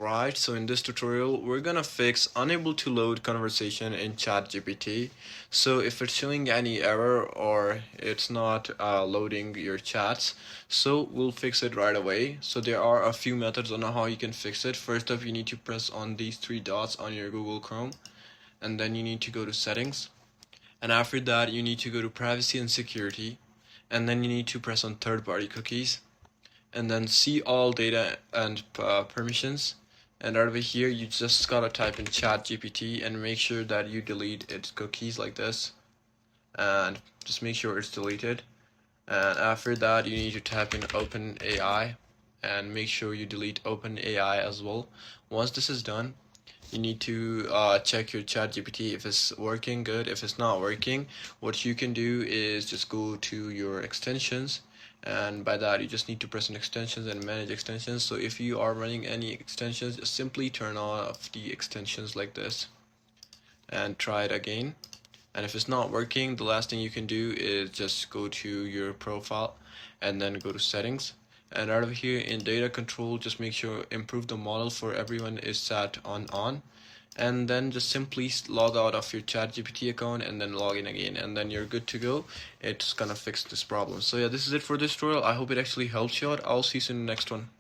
Right, so in this tutorial, we're gonna fix unable to load conversation in ChatGPT. So if it's showing any error or it's not loading your chats, so we'll fix it right away. So there are a few methods on how you can fix it. First up, you need to press on these three dots on your Google Chrome, and then you need to go to settings. And after that, you need to go to privacy and security, and then you need to press on third-party cookies, and then see all data and permissions. And over here, you just gotta type in ChatGPT and make sure that you delete its cookies like this, and just make sure it's deleted. And after that, you need to type in OpenAI and make sure you delete OpenAI as well. Once this is done, you need to check your ChatGPT if it's working good. If it's not working, what you can do is just go to your extensions, and by that you just need to press on extensions and manage extensions. So if you are running any extensions, just simply turn off the extensions like this and try it again. And if it's not working, the last thing you can do is just go to your profile and then go to settings, and out of here in data control, just make sure improve the model for everyone is set on, and then just simply log out of your ChatGPT account and then log in again, and then you're good to go. It's gonna fix this problem. So yeah, this is it for this tutorial. I hope it actually helps you out. I'll see you soon in the next one.